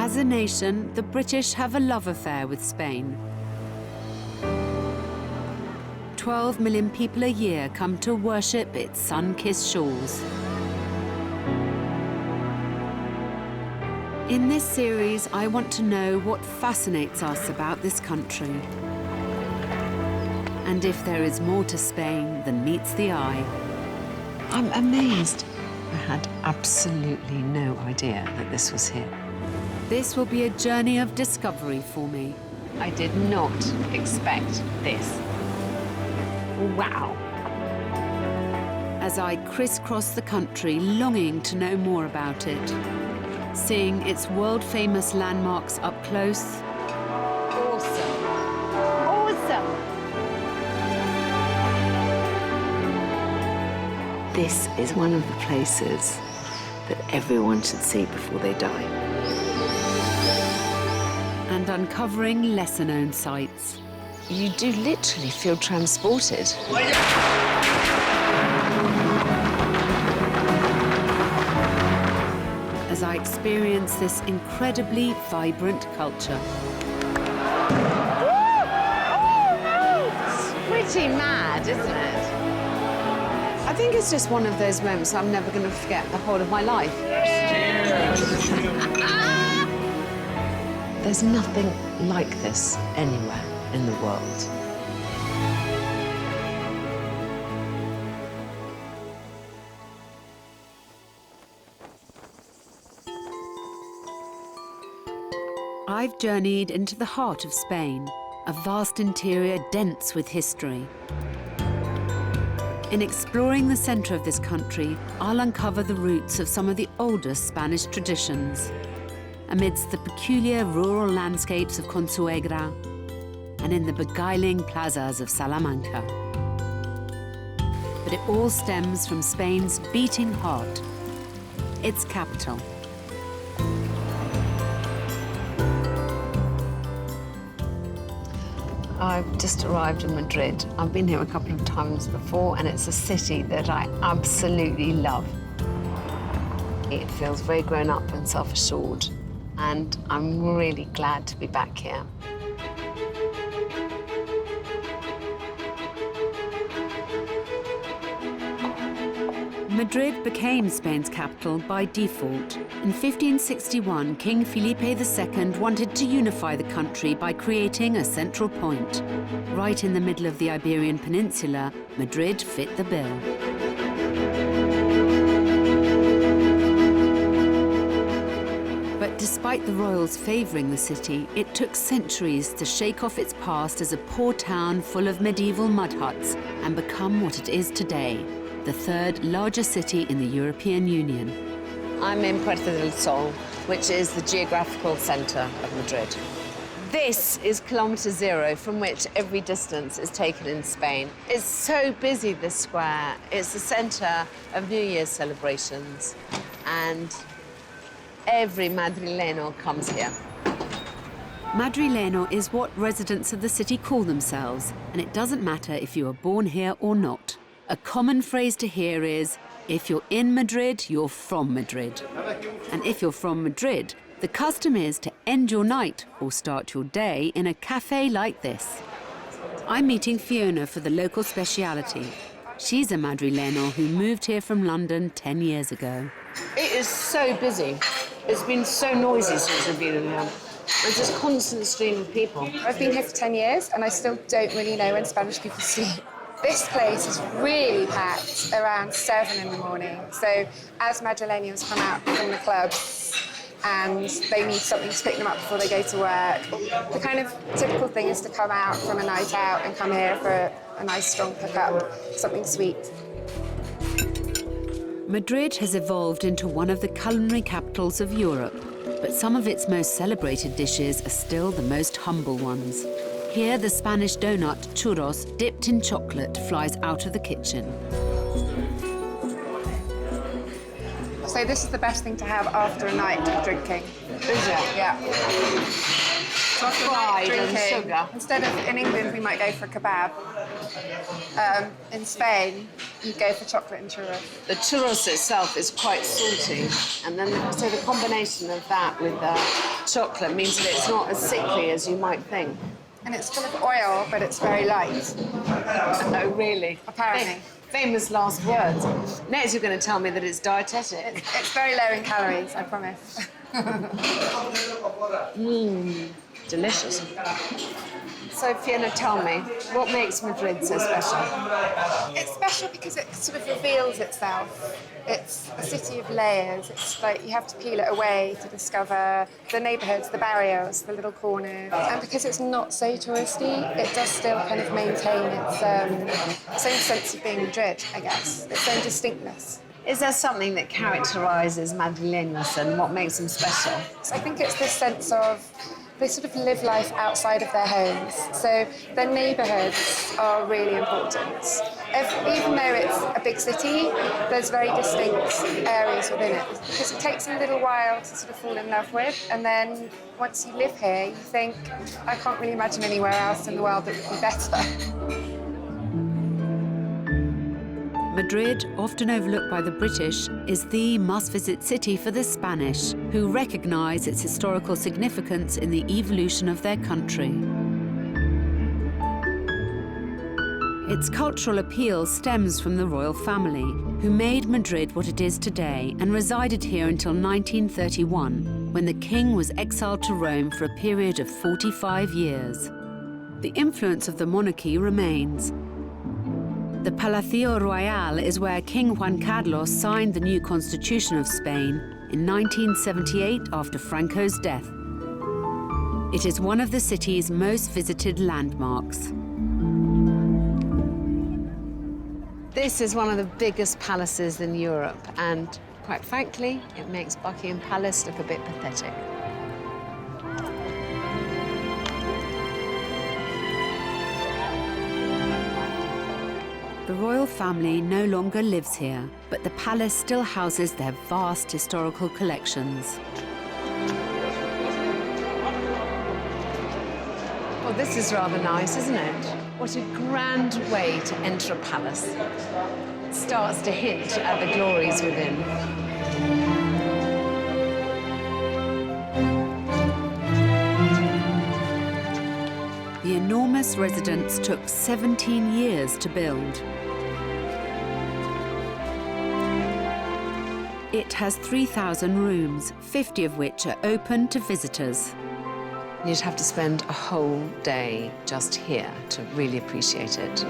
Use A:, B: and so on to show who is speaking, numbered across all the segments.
A: As a nation, the British have a love affair with Spain. 12 million people a year come to worship its sun-kissed shores. In this series, I want to know what fascinates us about this country, and if there is more to Spain than meets the eye.
B: I'm amazed. I had absolutely no idea that this was here.
A: This will be a journey of discovery for me.
B: I did not expect this. Wow.
A: As I crisscross the country, longing to know more about it, seeing its world-famous landmarks up close.
B: Awesome. Awesome. This is one of the places that everyone should see before they die.
A: And uncovering lesser-known sites.
B: You do literally feel transported.
A: As I experience this incredibly vibrant culture.
B: It's pretty mad, isn't it? I think it's just one of those moments I'm never going to forget the whole of my life. There's nothing like this anywhere in the world.
A: I've journeyed into the heart of Spain, a vast interior dense with history. In exploring the center of this country, I'll uncover the roots of some of the oldest Spanish traditions, amidst the peculiar rural landscapes of Consuegra and in the beguiling plazas of Salamanca. But it all stems from Spain's beating heart, its capital.
B: I've just arrived in Madrid. I've been here a couple of times before, and it's a city that I absolutely love. It feels very grown up and self-assured, and I'm really glad to be back here.
A: Madrid became Spain's capital by default. In 1561, King Felipe II wanted to unify the country by creating a central point. Right in the middle of the Iberian Peninsula, Madrid fit the bill. But despite the royals favouring the city, it took centuries to shake off its past as a poor town full of medieval mud huts and become what it is today, the third largest city in the European Union.
B: I'm in Puerta del Sol, which is the geographical centre of Madrid. This is kilometre zero from which every distance is taken in Spain. It's so busy, this square. It's the centre of New Year's celebrations, and every Madrileño comes here.
A: Madrileño is what residents of the city call themselves, and it doesn't matter if you were born here or not. A common phrase to hear is, if you're in Madrid, you're from Madrid. And if you're from Madrid, the custom is to end your night or start your day in a cafe like this. I'm meeting Fiona for the local speciality. She's a Madrileño who moved here from London 10 years ago.
B: It is so busy. It's been so noisy since I've been in here. There's just a constant stream of people.
C: I've been here for 10 years and I still don't really know when Spanish people sleep. This place is really packed around 7 in the morning. So as Madrileños come out from the clubs and they need something to pick them up before they go to work, the kind of typical thing is to come out from a night out and come here for a nice strong pickup, something sweet.
A: Madrid has evolved into one of the culinary capitals of Europe, but some of its most celebrated dishes are still the most humble ones. Here, the Spanish donut, churros, dipped in chocolate, flies out of the kitchen.
C: So this is the best thing to have after a night of drinking.
B: Is it?
C: Yeah. So after a night
B: Fried and
C: drinking,
B: sugar.
C: instead of, in England, we might go for a kebab. In Spain, you go for chocolate and churros.
B: The churros itself is quite salty, and then so the combination of that with the chocolate means that it's not as sickly as you might think.
C: And it's full of oil, but it's very light.
B: Oh, really?
C: Apparently.
B: Famous last words. Next, you're going to tell me that it's dietetic.
C: It's very low in calories, I promise.
B: Delicious. So, Fiona, tell me, what makes Madrid so special?
C: It's special because it sort of reveals itself. It's a city of layers. It's like you have to peel it away to discover the neighbourhoods, the barrios, the little corners. And because it's not so touristy, it does still kind of maintain its own sense of being Madrid, I guess, its own distinctness.
B: Is there something that characterises Madrileños and what makes them special?
C: So I think it's this sense of they sort of live life outside of their homes. So their neighbourhoods are really important. Even though it's a big city, there's very distinct areas within it. Because it takes them a little while to sort of fall in love with. And then once you live here, you think, I can't really imagine anywhere else in the world that would be better.
A: Madrid, often overlooked by the British, is the must-visit city for the Spanish, who recognise its historical significance in the evolution of their country. Its cultural appeal stems from the royal family, who made Madrid what it is today and resided here until 1931, when the king was exiled to Rome for a period of 45 years. The influence of the monarchy remains. The Palacio Real is where King Juan Carlos signed the new Constitution of Spain in 1978 after Franco's death. It is one of the city's most visited landmarks.
B: This is one of the biggest palaces in Europe, and quite frankly, it makes Buckingham Palace look a bit pathetic.
A: The royal family no longer lives here, but the palace still houses their vast historical collections.
B: Well, this is rather nice, isn't it? What a grand way to enter a palace. It starts to hint at the glories within.
A: The enormous residence took 17 years to build. It has 3,000 rooms, 50 of which are open to visitors.
B: You'd have to spend a whole day just here to really appreciate it.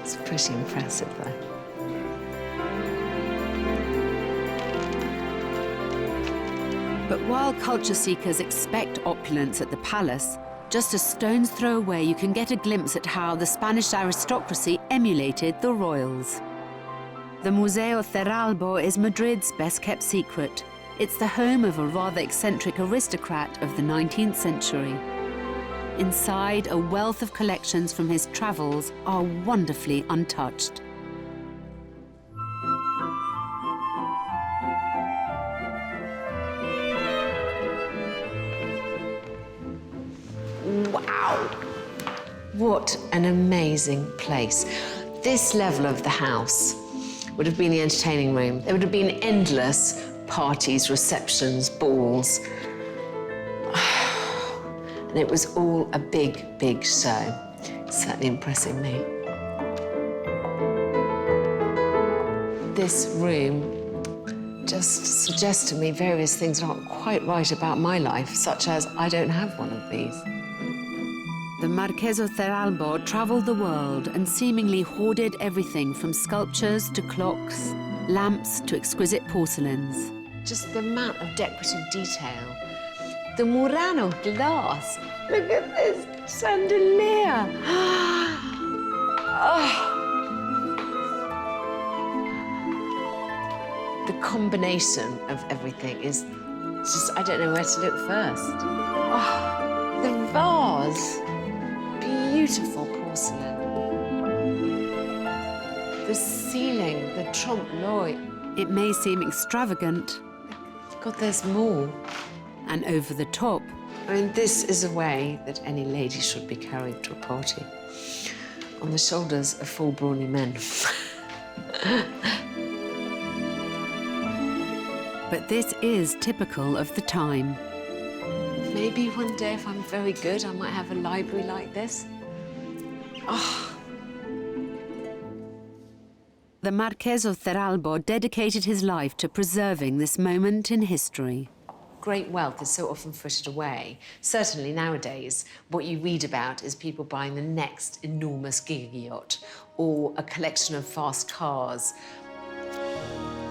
B: It's pretty impressive, though.
A: But while culture seekers expect opulence at the palace, just a stone's throw away you can get a glimpse at how the Spanish aristocracy emulated the royals. The Museo Cerralbo is Madrid's best-kept secret. It's the home of a rather eccentric aristocrat of the 19th century. Inside, a wealth of collections from his travels are wonderfully untouched.
B: Wow! What an amazing place. This level of the house would have been the entertaining room. There would have been endless parties, receptions, balls. And it was all a big, big show. Certainly impressing me. This room just suggests to me various things that aren't quite right about my life, such as I don't have one of these.
A: The Marqués of Cerralbo travelled the world and seemingly hoarded everything from sculptures to clocks, lamps to exquisite porcelains.
B: Just the amount of decorative detail. The Murano glass. Look at this chandelier. Oh. The combination of everything is just, I don't know where to look first. Oh, the vase. Beautiful porcelain. The ceiling, the trompe-l'oeil.
A: It may seem extravagant.
B: God, there's more.
A: And over the top.
B: I mean, this is a way that any lady should be carried to a party. on the shoulders of full brawny men.
A: But this is typical of the time.
B: Maybe one day, if I'm very good, I might have a library like this. Oh.
A: The Marqués of Cerralbo dedicated his life to preserving this moment in history.
B: Great wealth is so often frittered away. Certainly nowadays, what you read about is people buying the next enormous gig yacht or a collection of fast cars.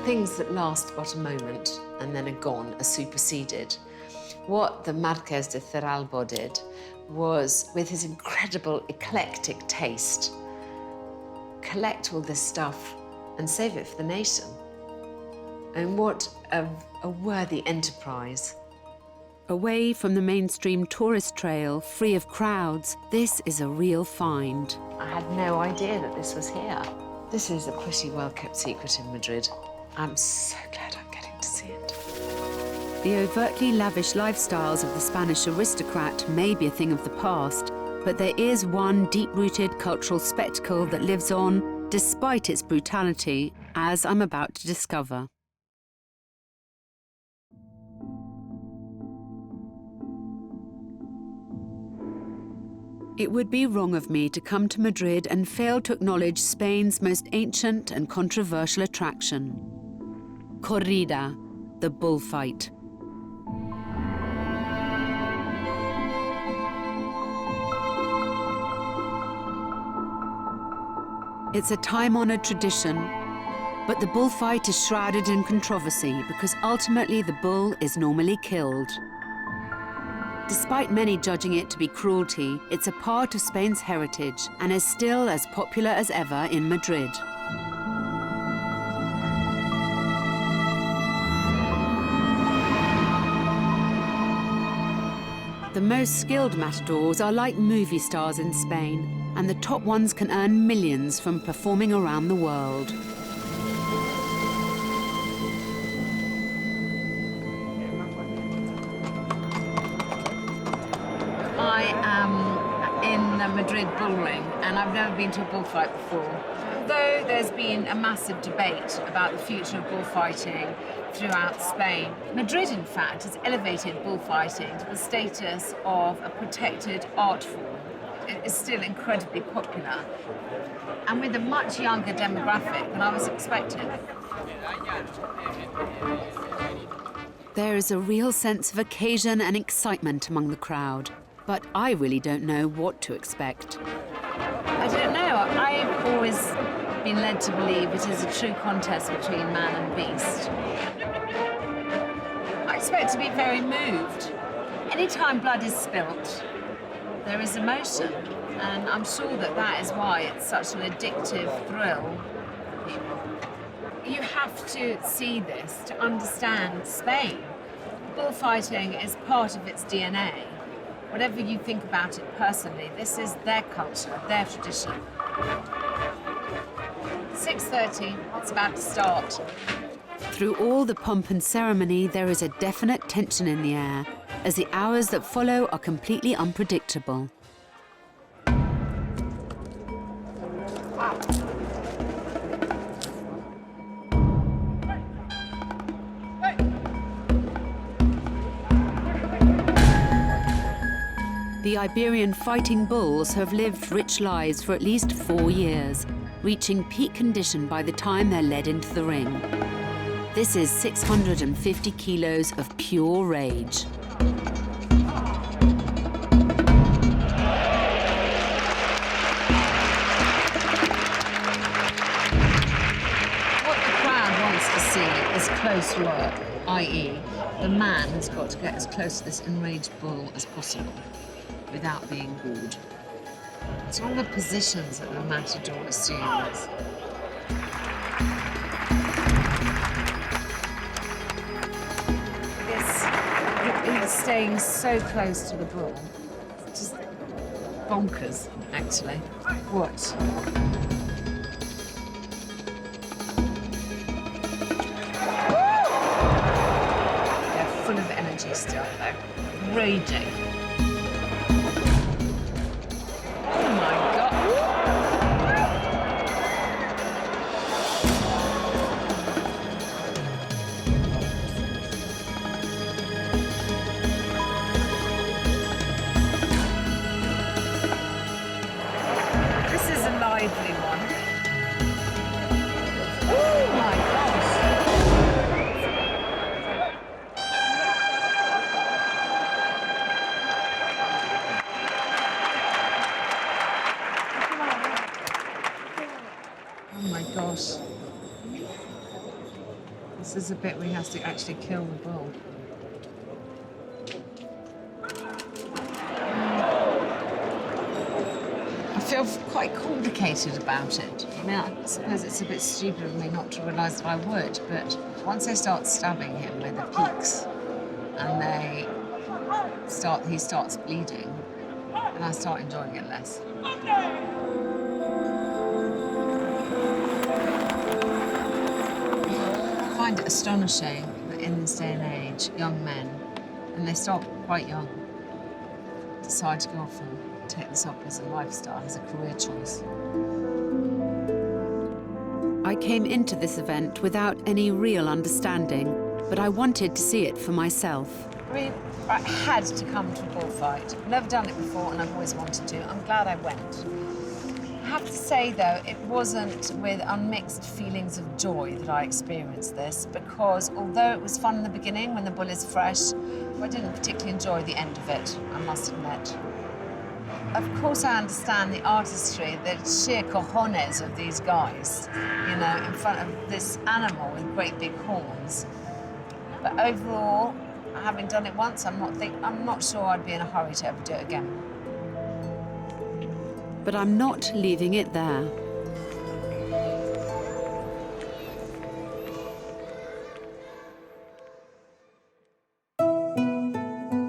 B: Things that last but a moment and then are gone, are superseded. What the Marqués de Cerralbo did was, with his incredible eclectic taste, collect all this stuff and save it for the nation. And what a worthy enterprise.
A: Away from the mainstream tourist trail, free of crowds, this is a real find.
B: I had no idea that this was here. This is a pretty well-kept secret in Madrid. I'm so glad I'm getting to see it.
A: The overtly lavish lifestyles of the Spanish aristocrat may be a thing of the past, but there is one deep-rooted cultural spectacle that lives on, despite its brutality, as I'm about to discover. It would be wrong of me to come to Madrid and fail to acknowledge Spain's most ancient and controversial attraction. Corrida, the bullfight. It's a time-honored tradition, but the bullfight is shrouded in controversy because ultimately the bull is normally killed. Despite many judging it to be cruelty, it's a part of Spain's heritage and is still as popular as ever in Madrid. The most skilled matadors are like movie stars in Spain, and the top ones can earn millions from performing around the world.
B: I am in the Madrid bull ring, and I've never been to a bullfight before. Although there's been a massive debate about the future of bullfighting throughout Spain, Madrid, in fact, has elevated bullfighting to the status of a protected art form. It is still incredibly popular, and with a much younger demographic than I was expecting.
A: There is a real sense of occasion and excitement among the crowd, but I really don't know what to expect.
B: I don't know. I've always been led to believe it is a true contest between man and beast. I expect to be very moved. Anytime blood is spilt, there is emotion, and I'm sure that that is why it's such an addictive thrill. You have to see this to understand Spain. Bullfighting is part of its DNA. Whatever you think about it personally, this is their culture, their tradition. 6:30, it's about to start.
A: Through all the pomp and ceremony, there is a definite tension in the air, as the hours that follow are completely unpredictable. The Iberian fighting bulls have lived rich lives for at least 4 years, reaching peak condition by the time they're led into the ring. This is 650 kilos of pure rage.
B: What the crowd wants to see is close work, i.e., the man has got to get as close to this enraged bull as possible without being gored. It's all the positions that the matador assumes. It's staying so close to the bull. It's just bonkers, actually. What? They're full of energy still, though. Raging. Oh my God. This is a bit where he has to actually kill the bull. I feel quite complicated about it. I mean, I suppose it's a bit stupid of me not to realise that I would, but once they start stabbing him with the peaks and he starts bleeding, and I start enjoying it less. I find it astonishing that in this day and age, young men, and they start quite young, decide to go off and take this up as a lifestyle, as a career choice.
A: I came into this event without any real understanding, but I wanted to see it for myself.
B: I mean, I had to come to a bullfight. I've never done it before, and I've always wanted to. I'm glad I went. I have to say, though, it wasn't with unmixed feelings of joy that I experienced this, because although it was fun in the beginning, when the bull is fresh, I didn't particularly enjoy the end of it, I must admit. Of course, I understand the artistry, the sheer cojones of these guys, you know, in front of this animal with great big horns. But overall, having done it once, I'm not sure I'd be in a hurry to ever do it again.
A: But I'm not leaving it there.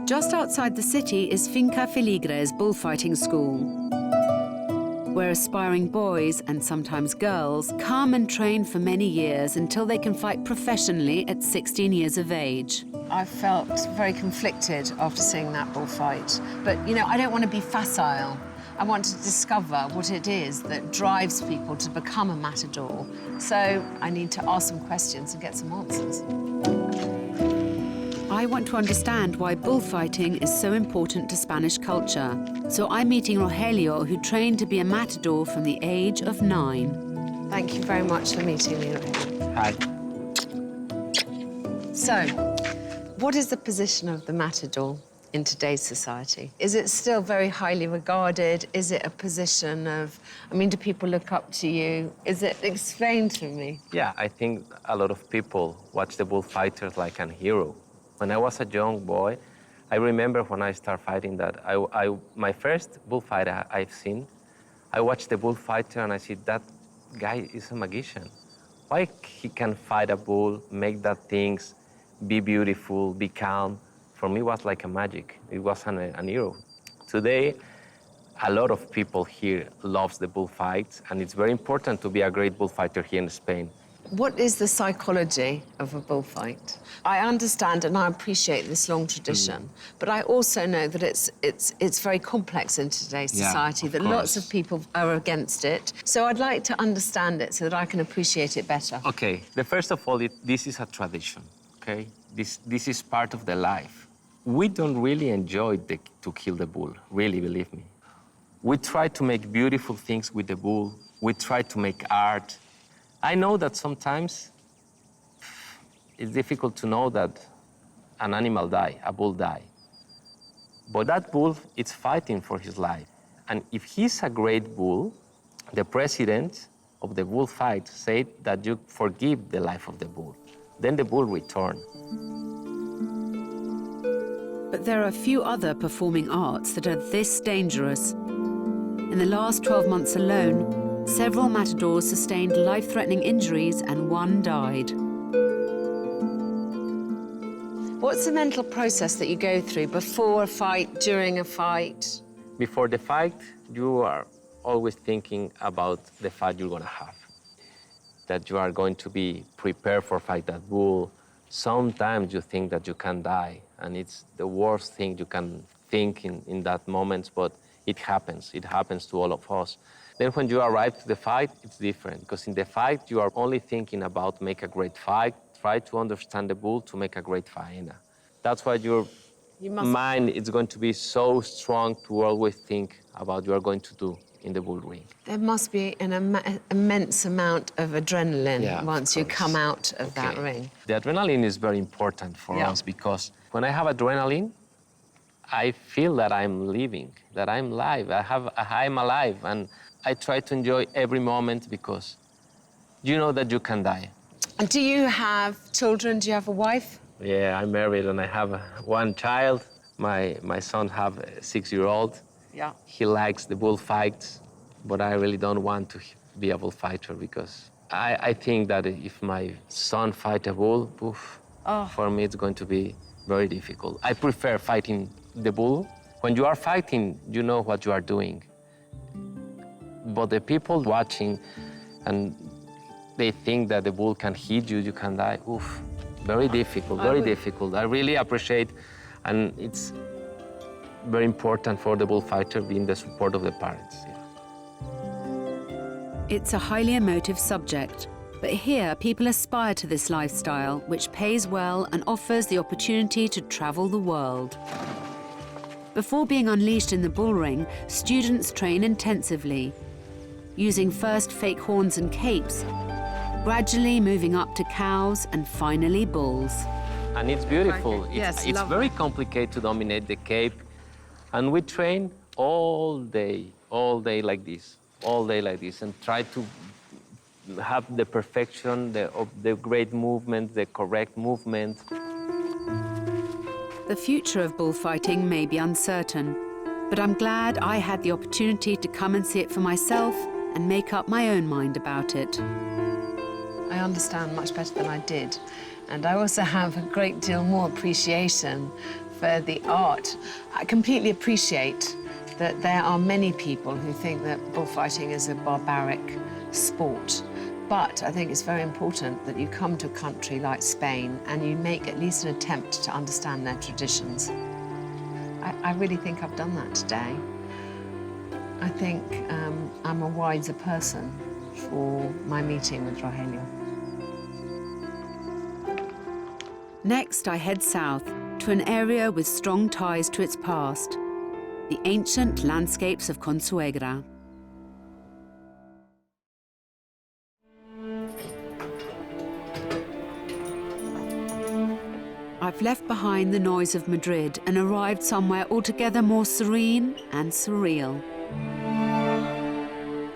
A: Just outside the city is Finca Feligre's bullfighting school, where aspiring boys, and sometimes girls, come and train for many years until they can fight professionally at 16 years of age.
B: I felt very conflicted after seeing that bullfight. But, you know, I don't want to be facile. I want to discover what it is that drives people to become a matador. So I need to ask some questions and get some answers.
A: I want to understand why bullfighting is so important to Spanish culture. So I'm meeting Rogelio, who trained to be a matador from the age of 9.
B: Thank you very much for meeting me, Rogelio.
D: Hi.
B: So, what is the position of the matador in today's society? Is it still very highly regarded? Is it a position of, I mean, do people look up to you? Is it, explain to me.
D: Yeah, I think a lot of people watch the bullfighters like a hero. When I was a young boy, I remember when I started fighting that my first bullfighter I've seen, I watched the bullfighter and I said, that guy is a magician. Why he can fight a bull, make that things, be beautiful, be calm? For me, it was like a magic. It was an hero. Today, a lot of people here loves the bullfights, and it's very important to be a great bullfighter here in Spain.
B: What is the psychology of a bullfight? I understand and I appreciate this long tradition, but I also know that it's very complex in today's society, that lots of people are against it. So I'd like to understand it so that I can appreciate it better.
D: Okay, first of all, this is a tradition, okay? This is part of the life. We don't really enjoy to kill the bull, really, believe me. We try to make beautiful things with the bull. We try to make art. I know that sometimes it's difficult to know that an animal dies, a bull dies. But that bull is fighting for his life. And if he's a great bull, the president of the bullfight said that you forgive the life of the bull. Then the bull returns.
A: But there are few other performing arts that are this dangerous. In the last 12 months alone, several matadors sustained life-threatening injuries and one died.
B: What's the mental process that you go through before a fight, during a fight?
D: Before the fight, you are always thinking about the fight you're going to have. That you are going to be prepared for fight that bull. Sometimes you think that you can die, and it's the worst thing you can think in that moment, but it happens. It happens to all of us. Then when you arrive to the fight, it's different, because in the fight, you are only thinking about make a great fight, try to understand the bull to make a great faena. That's why your mind is going to be so strong to always think about what you are going to do in the bull ring.
B: There must be an immense amount of adrenaline once you come out of that ring.
D: The adrenaline is very important for us, because when I have adrenaline, I feel that I'm living, that I'm alive. I'm alive, and I try to enjoy every moment, because you know that you can die.
B: And do you have children? Do you have a wife?
D: Yeah, I'm married and I have one child. My son have a 6-year-old.
B: Yeah.
D: He likes the bullfights, but I really don't want to be a bullfighter because I think that if my son fight a bull, oof, for me it's going to be very difficult. I prefer fighting the bull. When you are fighting, you know what you are doing. But the people watching, and they think that the bull can hit you, you can die. Oof, very difficult, very difficult. I really appreciate, and it's very important for the bullfighter being the support of the parents. Yeah.
A: It's a highly emotive subject, but here people aspire to this lifestyle, which pays well and offers the opportunity to travel the world. Before being unleashed in the bull ring, students train intensively, using first fake horns and capes, gradually moving up to cows and finally bulls.
D: And it's beautiful.
B: Yes,
D: it's
B: lovely.
D: very complicated to dominate the cape. And we train all day like this, and try to have the perfection of the great movement, the correct movement.
A: The future of bullfighting may be uncertain, but I'm glad I had the opportunity to come and see it for myself and make up my own mind about it.
B: I understand much better than I did. And I also have a great deal more appreciation for the art. I completely appreciate that there are many people who think that bullfighting is a barbaric sport. But I think it's very important that you come to a country like Spain and you make at least an attempt to understand their traditions. I really think I've done that today. I think I'm a wiser person for my meeting with Rogelio.
A: Next, I head south to an area with strong ties to its past, the ancient landscapes of Consuegra. I've left behind the noise of Madrid and arrived somewhere altogether more serene and surreal.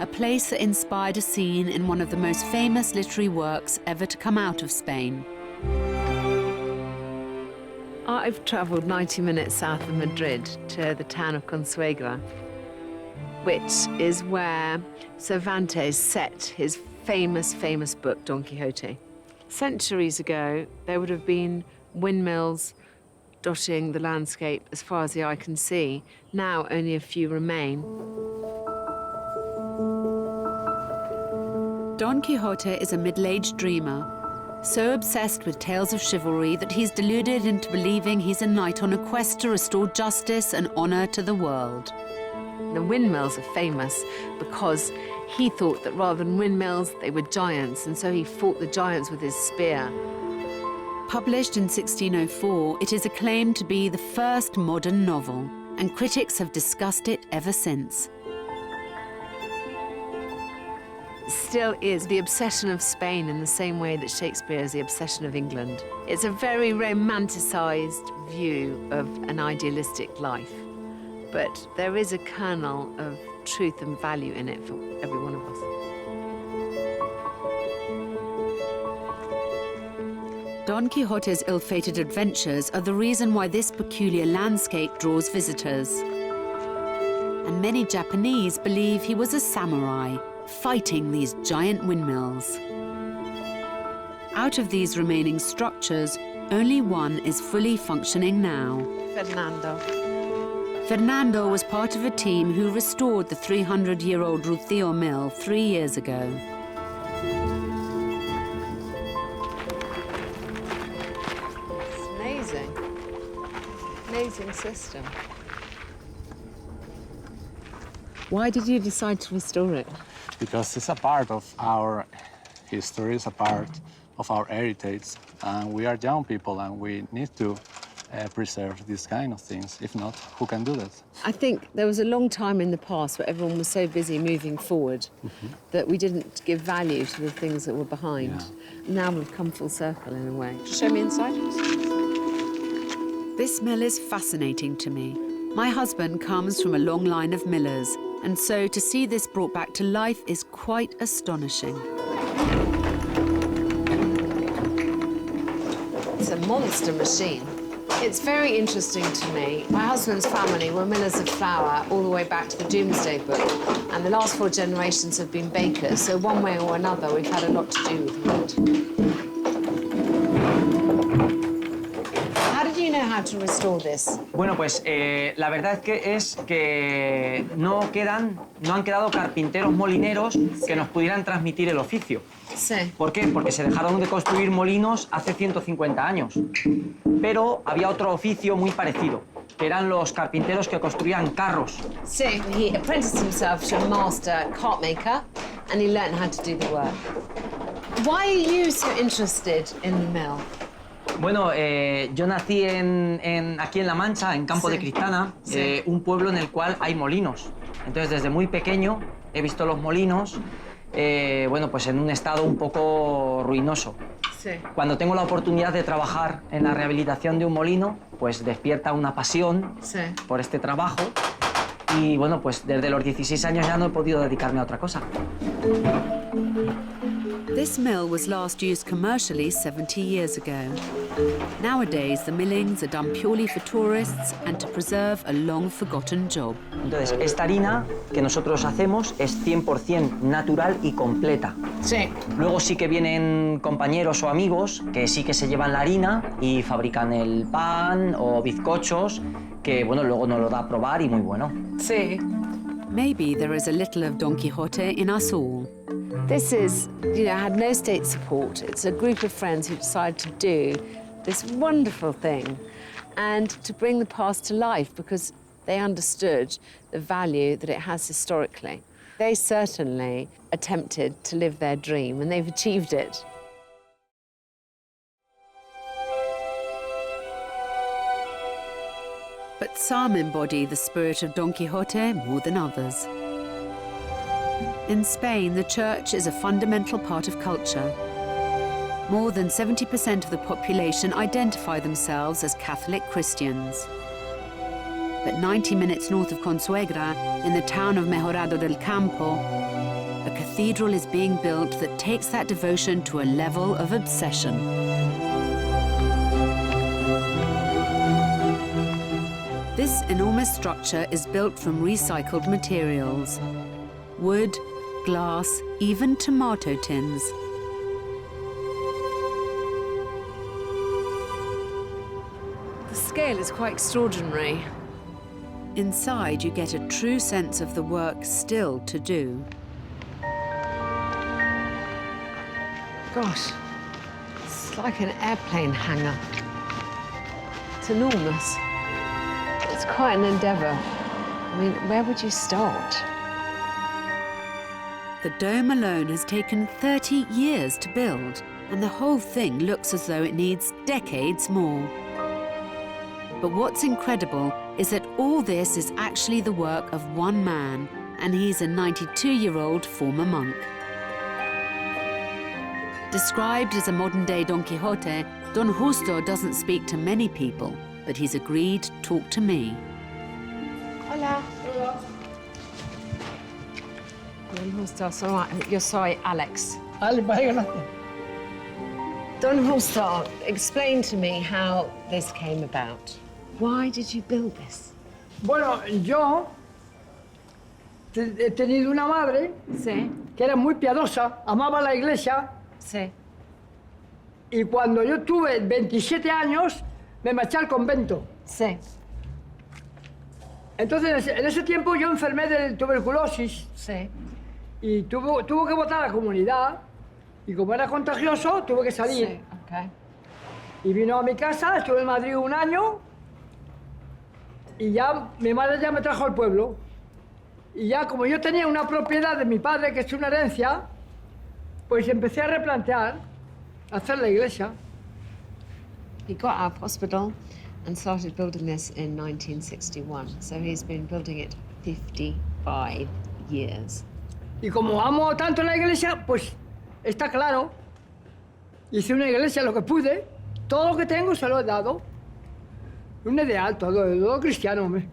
A: A place that inspired a scene in one of the most famous literary works ever to come out of Spain.
B: I've travelled 90 minutes south of Madrid to the town of Consuegra, which is where Cervantes set his famous book, Don Quixote. Centuries ago, there would have been windmills dotting the landscape as far as the eye can see. Now only a few remain.
A: Don Quixote is a middle-aged dreamer, so obsessed with tales of chivalry that he's deluded into believing he's a knight on a quest to restore justice and honor to the world.
B: The windmills are famous because he thought that rather than windmills, they were giants, and so he fought the giants with his spear.
A: Published in 1604, it is acclaimed to be the first modern novel, and critics have discussed it ever since.
B: Still is the obsession of Spain in the same way that Shakespeare is the obsession of England. It's a very romanticized view of an idealistic life, but there is a kernel of truth and value in it for every one of us.
A: Don Quixote's ill-fated adventures are the reason why this peculiar landscape draws visitors. And many Japanese believe he was a samurai, fighting these giant windmills. Out of these remaining structures, only one is fully functioning now. Fernando was part of a team who restored the 300-year-old Rocío mill 3 years ago.
B: It's amazing. Amazing system. Why did you decide to restore it?
E: Because it's a part of our history, it's a part of our heritage, and we are young people and we need to preserve these kind of things. If not, who can do that?
B: I think there was a long time in the past where everyone was so busy moving forward that we didn't give value to the things that were behind.
E: Yeah.
B: Now we've come full circle in a way. Show me inside.
A: This mill is fascinating to me. My husband comes from a long line of millers, and so to see this brought back to life is quite astonishing.
B: It's a monster machine. It's very interesting to me. My husband's family were millers of flour all the way back to the Doomsday Book, and the last 4 generations have been bakers, so one way or another we've had a lot to do with wood. How did you know how to restore this?
F: Bueno, pues la verdad es que no han quedado carpinteros molineros que nos pudieran transmitir el oficio.
B: Sí.
F: ¿Por qué? Porque se dejaron de construir molinos hace 150 años. Pero había otro oficio muy parecido, que eran los carpinteros que construían carros.
B: Sí. He apprenticed himself to a master cart maker, and he learned how to do the work. Why are you so interested in the mill?
F: Bueno, yo nací aquí en La Mancha, en Campo de Cristana, un pueblo en el cual hay molinos. Entonces, desde muy pequeño he visto los molinos, bueno, pues en un estado un poco ruinoso.
B: Sí.
F: Cuando tengo la oportunidad de trabajar en la rehabilitación de un molino, pues despierta una pasión por este trabajo. Y bueno, pues desde los 16 años ya no he podido dedicarme a otra cosa.
A: This mill was last used commercially 70 years ago. Nowadays, the millings are done purely for tourists and to preserve a long-forgotten job.
F: Entonces, esta harina que nosotros hacemos es 100% natural y completa.
B: Sí.
F: Luego sí que vienen compañeros o amigos que sí que se llevan la harina y fabrican el pan o bizcochos, que bueno, luego nos lo da a probar y muy bueno.
B: Sí.
A: Maybe there is a little of Don Quixote in us all.
B: This is, had no state support. It's a group of friends who decided to do this wonderful thing and to bring the past to life because they understood the value that it has historically. They certainly attempted to live their dream and they've achieved it.
A: But some embody the spirit of Don Quixote more than others. In Spain, the church is a fundamental part of culture. More than 70% of the population identify themselves as Catholic Christians. But 90 minutes north of Consuegra, in the town of Mejorado del Campo, a cathedral is being built that takes that devotion to a level of obsession. This enormous structure is built from recycled materials: wood, glass, even tomato tins.
B: The scale is quite extraordinary.
A: Inside, you get a true sense of the work still to do.
B: Gosh, it's like an airplane hangar. It's enormous. It's quite an endeavour. I mean, where would you start?
A: The dome alone has taken 30 years to build, and the whole thing looks as though it needs decades more. But what's incredible is that all this is actually the work of one man, and he's a 92-year-old former monk. Described as a modern-day Don Quixote, Don Justo doesn't speak to many people, but he's agreed to talk to me.
B: Hola. Don Justo, yo soy Alex. Don Justo, explain to me how this came about. Why did you build this?
G: Bueno, yo he tenido una madre que era muy piadosa, amaba la iglesia.
B: Sí.
G: Y cuando yo tuve 27 años, me marché al convento.
B: Sí.
G: Entonces, en ese tiempo yo enfermé de tuberculosis.
B: Sí.
G: Y tuvo que votar a la comunidad. Y como era contagioso, tuve que salir.
B: Sí, okay.
G: Y vino a mi casa, estuve en Madrid un año. Y ya, mi madre ya me trajo al pueblo. Y ya, como yo tenía una propiedad de mi padre, que es una herencia, pues empecé a replantear hacer la iglesia.
B: He got out of hospital and started building this in 1961. So he's been building it 55 years.
G: Y como amo tanto la iglesia, pues está claro. Hice una iglesia lo que pude. Todo lo que tengo se lo he dado. Un ideal, todo cristiano, hombre.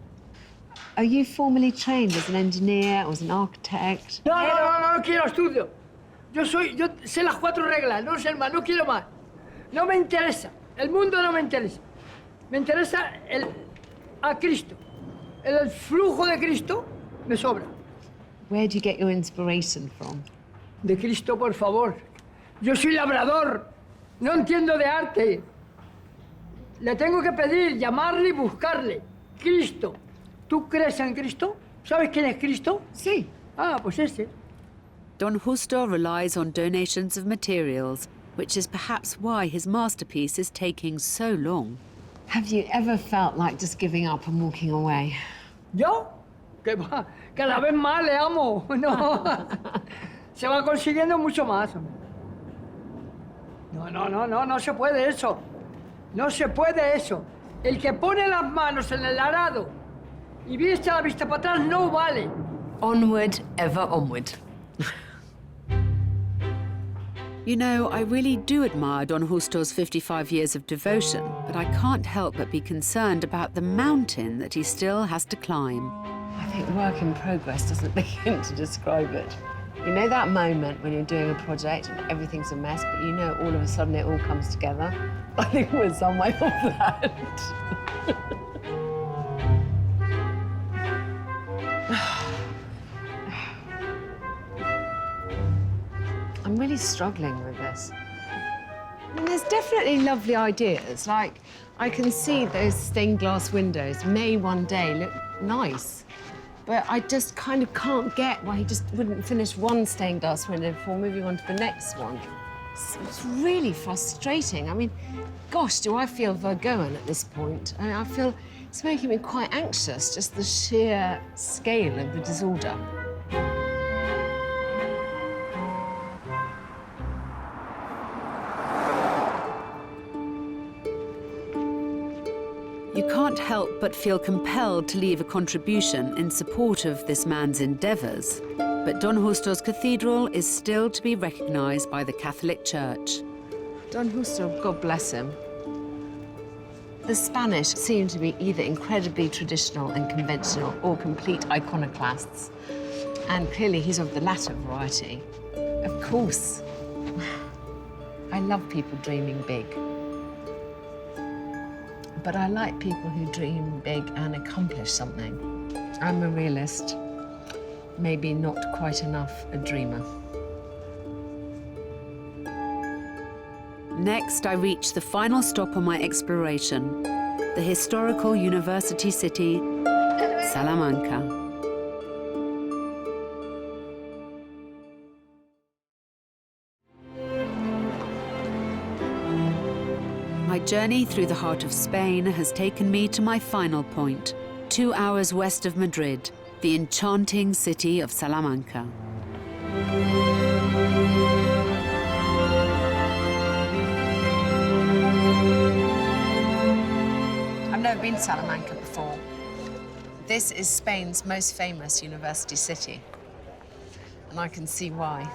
B: Are you formally trained as an engineer or as an architect?
G: No quiero estudio. Yo sé las 4 reglas, no sé más, no quiero más. No me interesa. El mundo no me interesa. Me interesa a Cristo. El flujo de Cristo me sobra.
B: Where do you get your inspiration from?
G: De Cristo, por favor. Yo soy labrador. No entiendo de arte. Le tengo que pedir, llamarle y buscarle. Cristo. ¿Tú crees en Cristo? ¿Sabes quién es Cristo?
B: Sí.
G: Ah, pues ese.
A: Don Justo relies on donations of materials, which is perhaps why his masterpiece is taking so long.
B: Have you ever felt like just giving up and walking away?
G: ¿Yo? Que va, cada vez más le amo. No. Se va consiguiendo mucho más. No se puede eso. No se puede eso. El que pone las manos en el arado y echa la vista para atrás no vale.
B: Onward, ever onward.
A: You know, I really do admire Don Justo's 55 years of devotion, but I can't help but be concerned about the mountain that he still has to climb.
B: I think work in progress doesn't begin to describe it. You know that moment when you're doing a project and everything's a mess, but you know all of a sudden it all comes together? I think we're some way off that. I'm really struggling with this. I mean, there's definitely lovely ideas. Like, I can see those stained glass windows may one day look nice. But I just kind of can't get why he just wouldn't finish one stained glass window before moving on to the next one. It's really frustrating. I mean, gosh, do I feel Virgoan at this point? I feel it's making me quite anxious, just the sheer scale of the disorder.
A: You can't help but feel compelled to leave a contribution in support of this man's endeavours. But Don Justo's cathedral is still to be recognised by the Catholic Church.
B: Don Justo, God bless him. The Spanish seem to be either incredibly traditional and conventional or complete iconoclasts. And clearly he's of the latter variety. Of course. I love people dreaming big. But I like people who dream big and accomplish something. I'm a realist, maybe not quite enough a dreamer.
A: Next, I reach the final stop on my exploration, the historical university city, Salamanca. My journey through the heart of Spain has taken me to my final point, 2 hours west of Madrid, the enchanting city of Salamanca.
B: I've never been to Salamanca before. This is Spain's most famous university city, and I can see why.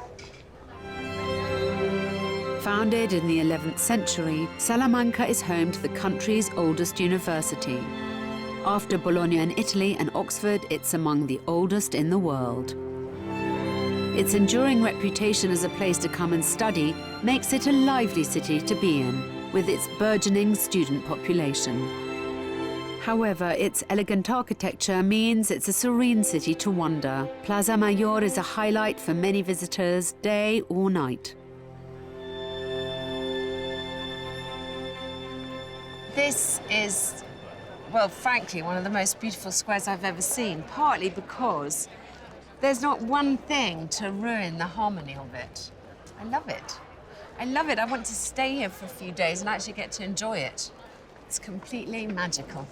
A: Founded in the 11th century, Salamanca is home to the country's oldest university. After Bologna in Italy and Oxford, it's among the oldest in the world. Its enduring reputation as a place to come and study makes it a lively city to be in, with its burgeoning student population. However, its elegant architecture means it's a serene city to wander. Plaza Mayor is a highlight for many visitors, day or night.
B: This is, well, frankly, one of the most beautiful squares I've ever seen, partly because there's not one thing to ruin the harmony of it. I love it. I love it. I want to stay here for a few days and actually get to enjoy it. It's completely magical.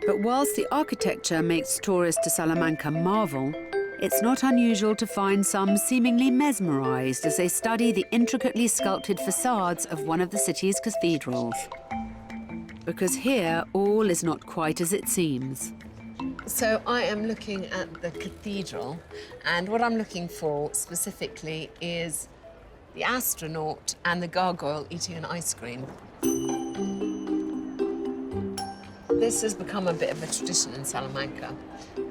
A: But whilst the architecture makes tourists to Salamanca marvel, it's not unusual to find some seemingly mesmerized as they study the intricately sculpted facades of one of the city's cathedrals. Because here, all is not quite as it seems.
B: So I am looking at the cathedral, and what I'm looking for specifically is the astronaut and the gargoyle eating an ice cream. This has become a bit of a tradition in Salamanca.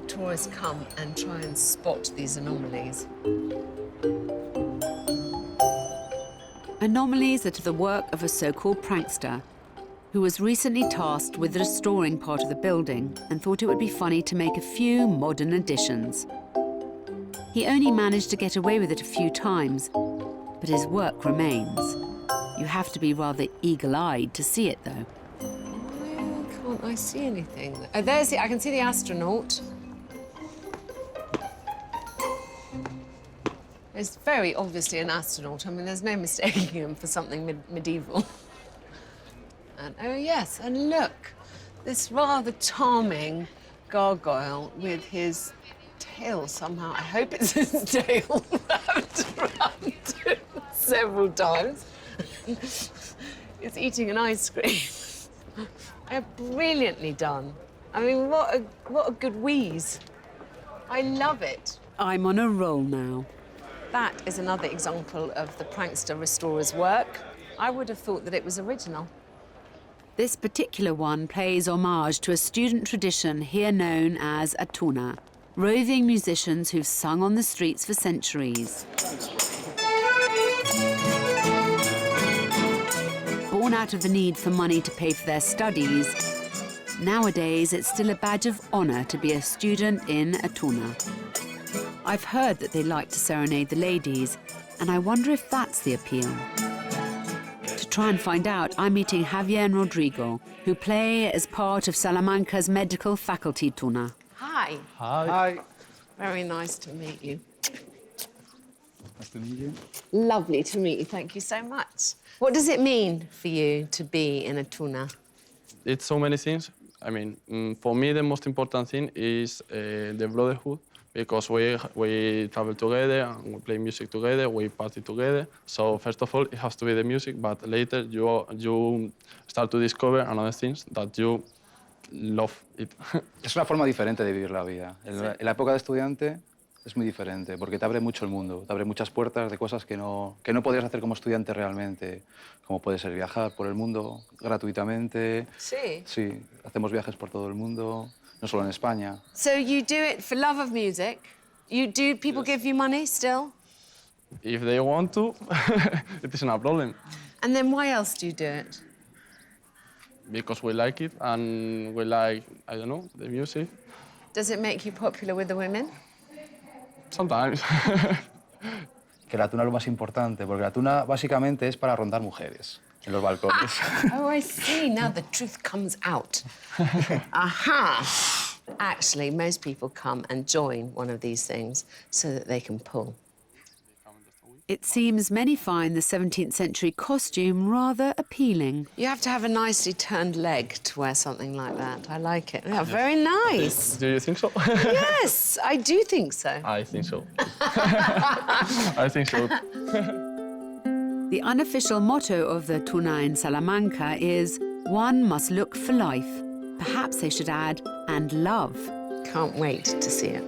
B: Tourists come and try and spot these anomalies.
A: Anomalies are to the work of a so-called prankster who was recently tasked with restoring part of the building and thought it would be funny to make a few modern additions. He only managed to get away with it a few times, but his work remains. You have to be rather eagle-eyed to see it, though.
B: Why can't I see anything? Oh, I can see the astronaut. It's very obviously an astronaut. I mean, there's no mistaking him for something medieval. And, oh, yes, and look, this rather charming gargoyle with his tail somehow. I hope it's his tail wrapped around him several times. It's eating an ice cream. Brilliantly done. I mean, what a good wheeze. I love it.
A: I'm on a roll now.
B: That is another example of the prankster restorer's work. I would have thought that it was original.
A: This particular one pays homage to a student tradition here known as a tuna, roving musicians who've sung on the streets for centuries. Born out of the need for money to pay for their studies, nowadays it's still a badge of honor to be a student in a tuna. I've heard that they like to serenade the ladies, and I wonder if that's the appeal. To try and find out, I'm meeting Javier and Rodrigo, who play as part of Salamanca's medical faculty tuna.
B: Hi.
E: Hi. Hi.
B: Very nice to meet you.
E: Nice to meet you.
B: Lovely to meet you. Thank you so much. What does it mean for you to be in a tuna?
H: It's so many things. I mean, for me, the most important thing is the brotherhood, because we travel together, and we play music together, we party together. So first of all, it has to be the music, but later you start to discover another things that you love it.
I: Es una forma diferente de vivir la vida. En la época de estudiante es muy diferente, porque te abre mucho el mundo, te abre muchas puertas de cosas que no podrías hacer como estudiante realmente, como puede ser viajar por el mundo gratuitamente.
B: Sí.
I: Sí, hacemos viajes por todo el mundo. No solo en España.
B: So you do it for love of music? People give you money still?
H: If they want to, it isn't a problem.
B: And then why else do you do it?
H: Because we like it and we like, I don't know, the music.
B: Does it make you popular with the women?
H: Sometimes.
I: Que la tuna es lo más importante, porque la tuna básicamente es para rondar mujeres en los balcones.
B: Oh, I see. Now the truth comes out. Aha! Actually, most people come and join one of these things so that they can pull.
A: It seems many find the 17th century costume rather appealing.
B: You have to have a nicely turned leg to wear something like that. I like it. Yeah, very nice.
H: Do you think so?
B: Yes, I do think so.
H: I think so. I think so.
A: The unofficial motto of the tuna in Salamanca is, one must look for life. Perhaps they should add, and love.
B: Can't wait to see it.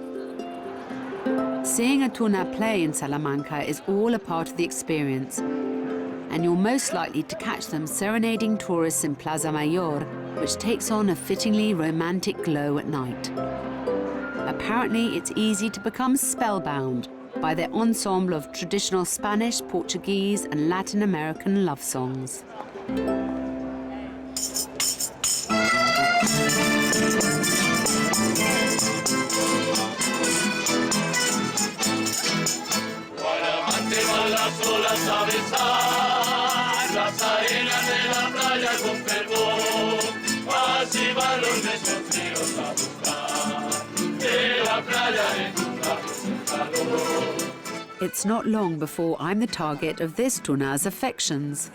A: Seeing a tuna play in Salamanca is all a part of the experience, and you're most likely to catch them serenading tourists in Plaza Mayor, which takes on a fittingly romantic glow at night. Apparently, it's easy to become spellbound by their ensemble of traditional Spanish, Portuguese, and Latin American love songs. It's not long before I'm the target of this tuna's affections.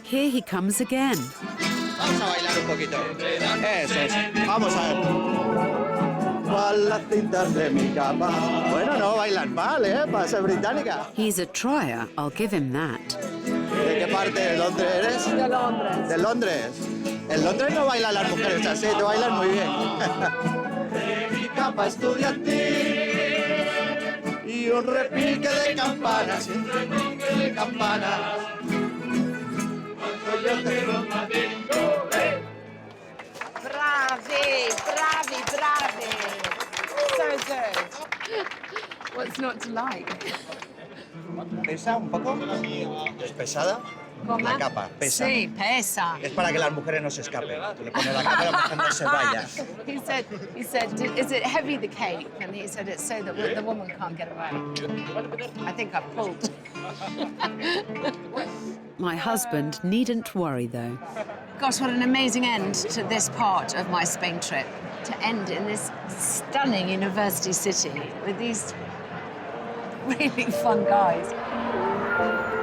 A: Here he comes again.
J: Vamos a bailar un poquito. Eso es. Vamos a ver. Con las cintas de mi cama. Bueno, no bailan mal, ¿eh? Para ser británica.
A: He's a trier, I'll give him that.
J: ¿De qué parte de Londres eres?
B: De Londres.
J: De Londres. En Londres no bailan las mujeres así, te bailan muy bien. De mi capa estudiantil y un repique de campanas, y un repique de campanas. Cuando yo te rompa
B: Bravi, bravi, bravi. So good. What's not to like?
J: ¿Pesa un poco? ¿Es pesada?
B: ¿Cómo?
J: La capa, pesa.
B: Sí, pesa.
J: Es para que las mujeres no se escapen. Tú le pones la capa y la mujer no se vaya.
B: He said, is it heavy, the cake? And he said, it's so that the woman can't get away. I think I pulled.
A: My husband needn't worry, though.
B: Gosh, what an amazing end to this part of my Spain trip. To end in this stunning university city with these really fun guys.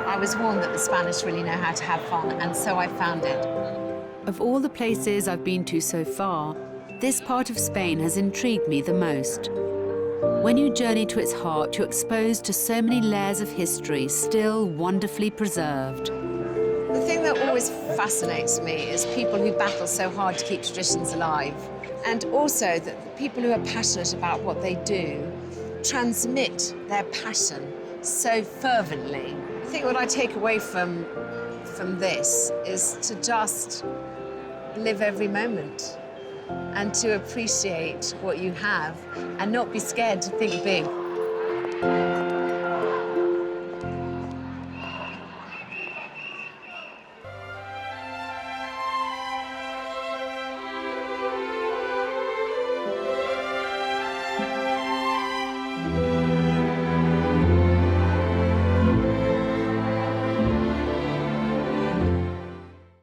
B: I was warned that the Spanish really know how to have fun, and so I found it.
A: Of all the places I've been to so far, this part of Spain has intrigued me the most. When you journey to its heart, you're exposed to so many layers of history still wonderfully preserved.
B: The thing that always fascinates me is people who battle so hard to keep traditions alive, and also that the people who are passionate about what they do transmit their passion so fervently. I think what I take away from this is to just live every moment and to appreciate what you have and not be scared to think big.